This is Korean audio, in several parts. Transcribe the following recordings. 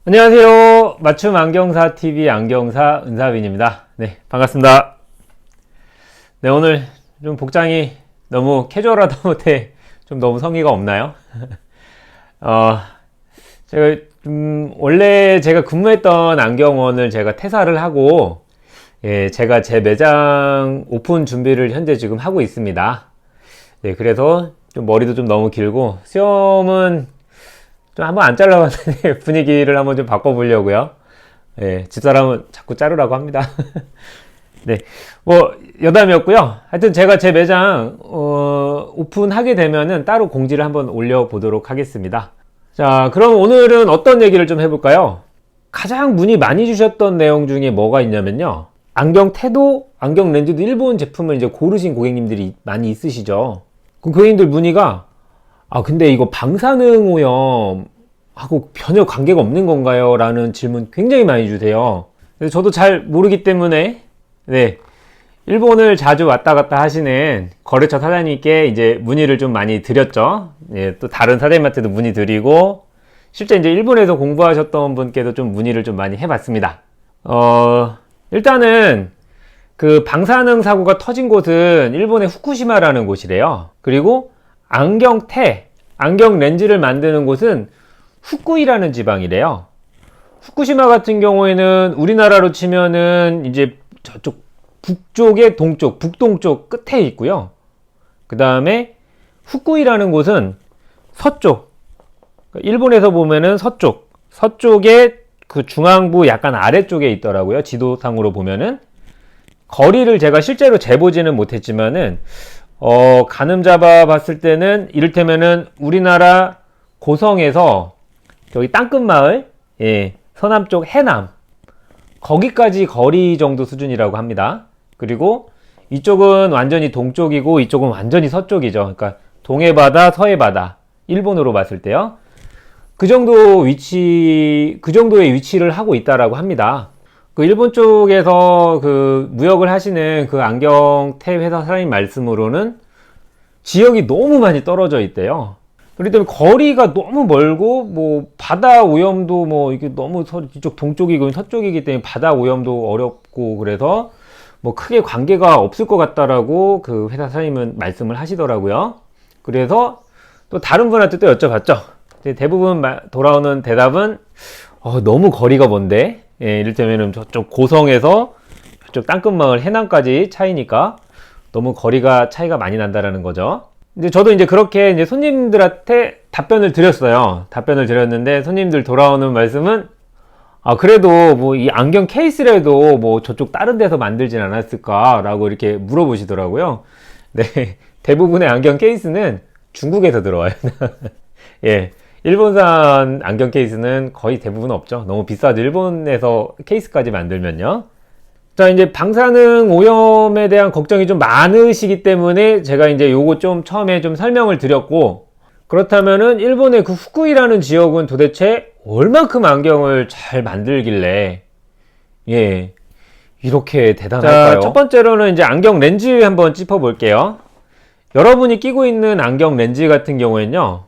안녕하세요. 맞춤 안경사 TV 안경사 은사빈입니다. 네, 반갑습니다. 네, 오늘 좀 복장이 너무 캐주얼하다 못해 좀 너무 성의가 없나요? 제가 원래 제가 근무했던 안경원을 제가 퇴사를 하고, 제가 제 매장 오픈 준비를 현재 지금 하고 있습니다. 네, 그래서 좀 머리도 좀 너무 길고, 수염은 좀 한번 안 잘라봤는데 분위기를 한번 좀 바꿔보려고요. 집사람은 자꾸 자르라고 합니다. 네, 뭐 여담이었고요. 하여튼 제가 제 매장 오픈하게 되면은 따로 공지를 한번 올려보도록 하겠습니다. 자, 그럼 오늘은 어떤 얘기를 좀 해볼까요? 가장 문의 많이 주셨던 내용 중에 뭐가 있냐면요, 안경 태도, 안경 렌즈도 일본 제품을 이제 고르신 고객님들이 많이 있으시죠. 그 고객님들 문의가 근데 이거 방사능 오염하고 전혀 관계가 없는 건가요? 라는 질문 굉장히 많이 주세요. 그래서 저도 잘 모르기 때문에, 일본을 자주 왔다 갔다 하시는 거래처 사장님께 이제 문의를 좀 많이 드렸죠. 또 다른 사장님한테도 문의 드리고, 실제 이제 일본에서 공부하셨던 분께도 좀 문의를 좀 많이 해봤습니다. 일단은 그 방사능 사고가 터진 곳은 일본의 후쿠시마라는 곳이래요. 그리고 안경 렌즈를 만드는 곳은 후쿠이라는 지방이래요. 후쿠시마 같은 경우에는 우리나라로 치면은 이제 저쪽 북쪽의 동쪽, 북동쪽 끝에 있고요. 그 다음에 후쿠이라는 곳은 서쪽, 일본에서 보면은 서쪽의 그 중앙부 약간 아래쪽에 있더라고요. 지도상으로 보면은. 거리를 제가 실제로 재보지는 못했지만은 가늠 잡아 봤을 때는 이를테면은 우리나라 고성에서 저기 땅끝마을, 서남쪽 해남, 거기까지 거리 정도 수준이라고 합니다. 그리고 이쪽은 완전히 동쪽이고 이쪽은 완전히 서쪽이죠. 그러니까 동해바다, 서해바다, 일본으로 봤을 때요. 그 정도의 위치를 하고 있다라고 합니다. 그 일본 쪽에서 그 무역을 하시는 그 안경테 회사 사장님 말씀으로는 지역이 너무 많이 떨어져 있대요. 그렇기 때문에 거리가 너무 멀고, 뭐 바다 오염도 뭐 이게 너무 이쪽 동쪽이고 서쪽이기 때문에 바다 오염도 어렵고, 그래서 뭐 크게 관계가 없을 것 같다라고 그 회사 사장님은 말씀을 하시더라고요. 그래서 또 다른 분한테 또 여쭤봤죠. 대부분 돌아오는 대답은 너무 거리가 먼데, 이를테면은 저쪽 고성에서 저쪽 땅끝마을 해남까지 차이니까 너무 거리가 차이가 많이 난다라는 거죠. 이제 저도 이제 그렇게 이제 손님들한테 답변을 드렸어요. 답변을 드렸는데 손님들 돌아오는 말씀은 그래도 뭐 이 안경 케이스라도 뭐 저쪽 다른 데서 만들진 않았을까라고 이렇게 물어보시더라고요. 네, 대부분의 안경 케이스는 중국에서 들어와요. 일본산 안경 케이스는 거의 대부분 없죠. 너무 비싸죠. 일본에서 케이스까지 만들면요. 자, 이제 방사능 오염에 대한 걱정이 좀 많으시기 때문에 제가 이제 요거 좀 처음에 좀 설명을 드렸고, 그렇다면은 일본의 그 후쿠이라는 지역은 도대체 얼만큼 안경을 잘 만들길래 이렇게 대단할까요? 자, 첫 번째로는 이제 안경 렌즈 한번 짚어볼게요. 여러분이 끼고 있는 안경 렌즈 같은 경우에는요,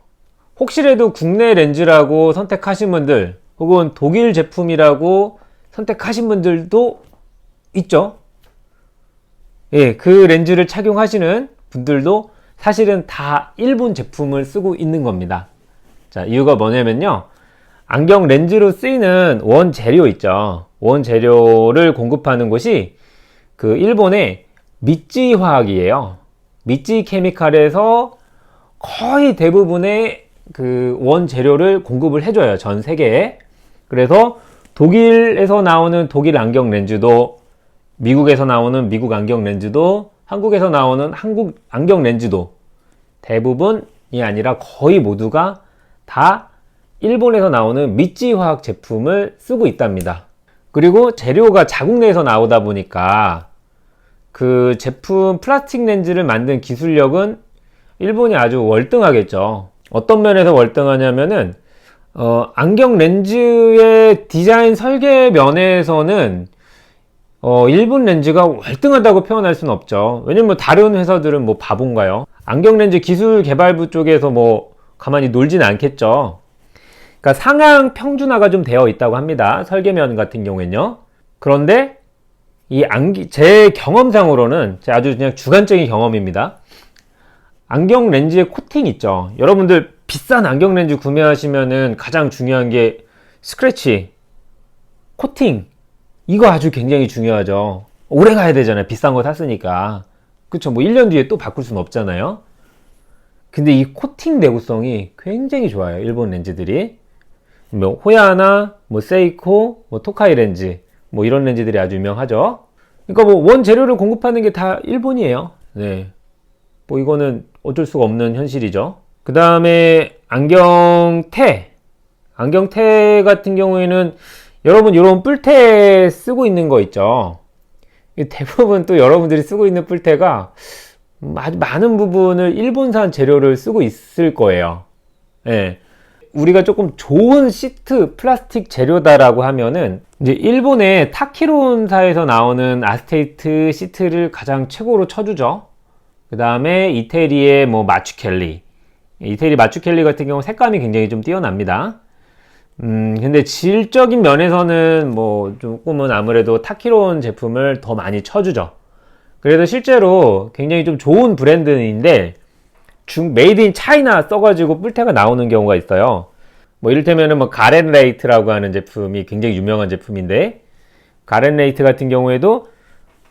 혹시라도 국내 렌즈라고 선택하신 분들, 혹은 독일 제품이라고 선택하신 분들도 있죠. 그 렌즈를 착용하시는 분들도 사실은 다 일본 제품을 쓰고 있는 겁니다. 자, 이유가 뭐냐면요, 안경 렌즈로 쓰이는 원재료 있죠. 원재료를 공급하는 곳이 그 일본의 미쯔이 화학이에요. 미쯔이 케미칼에서 거의 대부분의 그 원재료를 공급을 해줘요, 전 세계에. 그래서 독일에서 나오는 독일 안경 렌즈도, 미국에서 나오는 미국 안경 렌즈도, 한국에서 나오는 한국 안경 렌즈도 대부분이 아니라 거의 모두가 다 일본에서 나오는 미쯔이 화학 제품을 쓰고 있답니다. 그리고 재료가 자국 내에서 나오다 보니까 그 제품 플라스틱 렌즈를 만든 기술력은 일본이 아주 월등하겠죠. 어떤 면에서 월등하냐면은 안경 렌즈의 디자인 설계 면에서는 일본 렌즈가 월등하다고 표현할 수는 없죠. 왜냐면 다른 회사들은 뭐 바본가요? 안경 렌즈 기술 개발부 쪽에서 뭐 가만히 놀진 않겠죠. 그러니까 상향 평준화가 좀 되어 있다고 합니다. 설계면 같은 경우에는요. 그런데 제 경험상으로는 아주 그냥 주관적인 경험입니다. 안경 렌즈의 코팅 있죠. 여러분들 비싼 안경 렌즈 구매하시면은 가장 중요한 게 스크래치, 코팅, 이거 아주 굉장히 중요하죠. 오래 가야 되잖아요. 비싼 거 샀으니까. 그쵸. 뭐 1년 뒤에 또 바꿀 수는 없잖아요. 근데 이 코팅 내구성이 굉장히 좋아요. 일본 렌즈들이. 뭐 호야나, 뭐 세이코, 뭐 토카이 렌즈, 뭐 이런 렌즈들이 아주 유명하죠. 그러니까 뭐 원 재료를 공급하는 게 다 일본이에요. 네. 뭐 이거는 어쩔 수가 없는 현실이죠. 그 다음에 안경테 같은 경우에는 여러분 이런 뿔테 쓰고 있는 거 있죠. 대부분 또 여러분들이 쓰고 있는 뿔테가 아주 많은 부분을 일본산 재료를 쓰고 있을 거예요. 예. 우리가 조금 좋은 시트 플라스틱 재료다라고 하면은 이제 일본의 타키론사에서 나오는 아스테이트 시트를 가장 최고로 쳐주죠. 그 다음에 이태리의 뭐 마추켈리, 이태리 마추켈리 같은 경우 색감이 굉장히 좀 뛰어납니다. 근데 질적인 면에서는 뭐 조금은 아무래도 타키론 제품을 더 많이 쳐주죠. 그래서 실제로 굉장히 좀 좋은 브랜드인데 메이드 인 차이나 써가지고 뿔테가 나오는 경우가 있어요. 뭐 이를테면은 뭐 가렌레이트라고 하는 제품이 굉장히 유명한 제품인데, 가렌레이트 같은 경우에도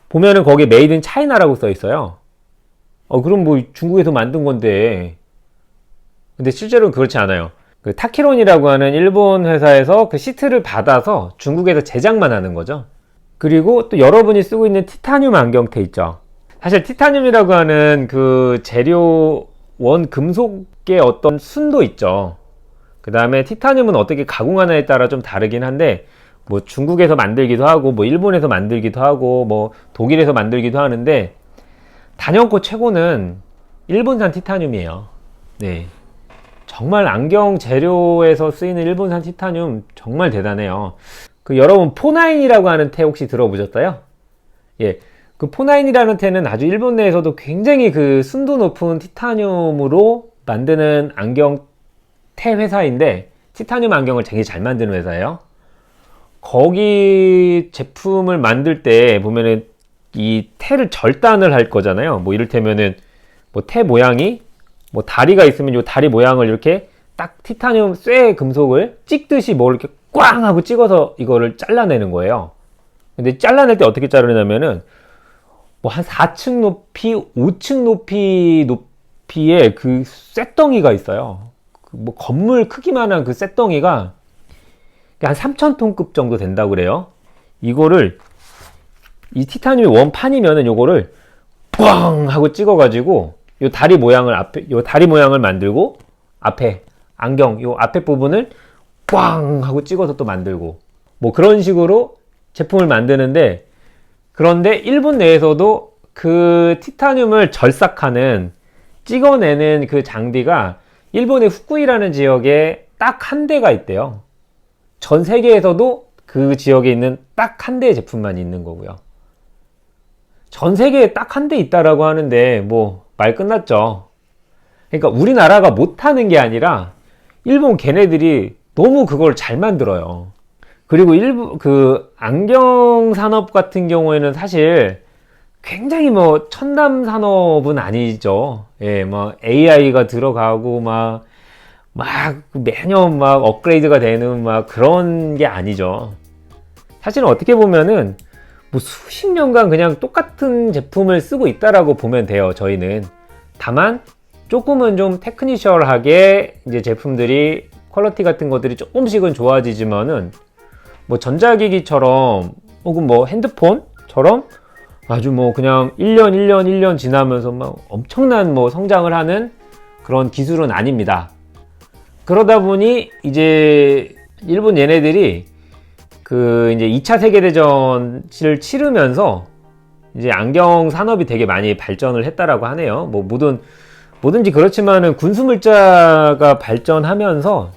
보면은 거기에 메이드 인 차이나라고 써 있어요. 그럼 뭐 중국에서 만든 건데. 근데 실제로는 그렇지 않아요. 그 타키론이라고 하는 일본 회사에서 그 시트를 받아서 중국에서 제작만 하는 거죠. 그리고 또 여러분이 쓰고 있는 티타늄 안경테 있죠. 사실 티타늄이라고 하는 그 재료 원 금속의 어떤 순도 있죠. 그 다음에 티타늄은 어떻게 가공하느냐에 따라 좀 다르긴 한데, 뭐 중국에서 만들기도 하고 뭐 일본에서 만들기도 하고 뭐 독일에서 만들기도 하는데, 단연코 최고는 일본산 티타늄이에요. 네. 정말 안경 재료에서 쓰이는 일본산 티타늄 정말 대단해요. 그 여러분 포나인이라고 하는 테 혹시 들어보셨어요? 예. 그 포나인이라는 테는 아주 일본 내에서도 굉장히 그 순도 높은 티타늄으로 만드는 안경 테 회사인데, 티타늄 안경을 되게 잘 만드는 회사예요. 거기 제품을 만들 때 보면은 이 테를 절단을 할 거잖아요. 뭐 이를테면은 뭐 테 모양이 뭐 다리가 있으면 이 다리 모양을 이렇게 딱 티타늄 쇠 금속을 찍듯이 뭐 이렇게 꽝 하고 찍어서 이거를 잘라내는 거예요. 근데 잘라낼 때 어떻게 자르냐면은 뭐 한 4층 높이, 5층 높이의 그 쇠덩이가 있어요. 뭐 건물 크기만한 그 쇠덩이가 한 3,000톤급 정도 된다고 그래요. 이거를 이 티타늄이 원판이면은 요거를 꽝 하고 찍어가지고 요 다리 모양을 만들고 앞에 안경 요 앞에 부분을 꽝 하고 찍어서 또 만들고 뭐 그런 식으로 제품을 만드는데, 그런데 일본 내에서도 그 티타늄을 절삭하는 찍어내는 그 장비가 일본의 후쿠이라는 지역에 딱 한 대가 있대요. 전 세계에서도 그 지역에 있는 딱 한 대의 제품만 있는 거고요. 전 세계에 딱 한 대 있다라고 하는데 뭐 말 끝났죠. 그러니까 우리나라가 못하는 게 아니라 일본 걔네들이 너무 그걸 잘 만들어요. 그리고 그 안경 산업 같은 경우에는 사실 굉장히 뭐 첨단 산업은 아니죠. 예, 뭐 AI가 들어가고 막 매년 막 업그레이드가 되는 막 그런 게 아니죠. 사실은 어떻게 보면은 뭐 수십 년간 그냥 똑같은 제품을 쓰고 있다라고 보면 돼요, 저희는. 다만 조금은 좀 테크니컬하게 이제 제품들이 퀄리티 같은 것들이 조금씩은 좋아지지만은 뭐 전자기기처럼 혹은 뭐 핸드폰처럼 아주 뭐 그냥 1년 지나면서 막 엄청난 뭐 성장을 하는 그런 기술은 아닙니다. 그러다 보니 이제 일본 얘네들이 그 이제 2차 세계대전을 치르면서 이제 안경 산업이 되게 많이 발전을 했다라고 하네요. 뭐 뭐든지 그렇지만은 군수물자가 발전하면서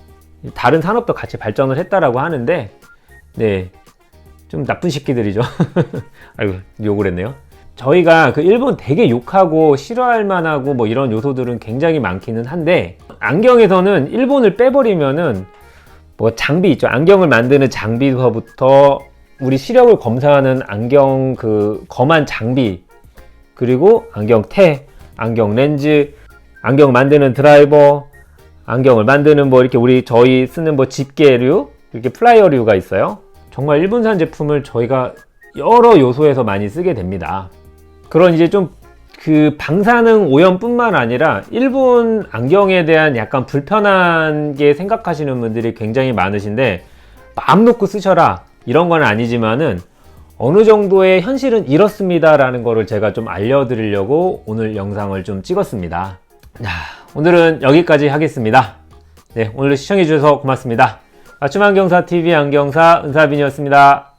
다른 산업도 같이 발전을 했다라고 하는데, 네, 좀 나쁜 새끼들이죠. 아이고, 욕을 했네요. 저희가 그 일본 되게 욕하고 싫어할 만하고 뭐 이런 요소들은 굉장히 많기는 한데, 안경에서는 일본을 빼버리면은 뭐 장비 있죠. 안경을 만드는 장비서부터 우리 시력을 검사하는 안경 그 검한 장비, 그리고 안경테, 안경 렌즈, 안경 만드는 드라이버, 안경을 만드는 뭐 이렇게 저희 쓰는 뭐 집게류, 이렇게 플라이어류가 있어요. 정말 일본산 제품을 저희가 여러 요소에서 많이 쓰게 됩니다. 그런 이제 좀 그 방사능 오염뿐만 아니라 일본 안경에 대한 약간 불편하게 생각하시는 분들이 굉장히 많으신데, 마음 놓고 쓰셔라 이런 건 아니지만은 어느 정도의 현실은 이렇습니다 라는 거를 제가 좀 알려드리려고 오늘 영상을 좀 찍었습니다. 오늘은 여기까지 하겠습니다. 네, 오늘 시청해 주셔서 고맙습니다. 맞춤 안경사 TV 안경사 은사빈이었습니다.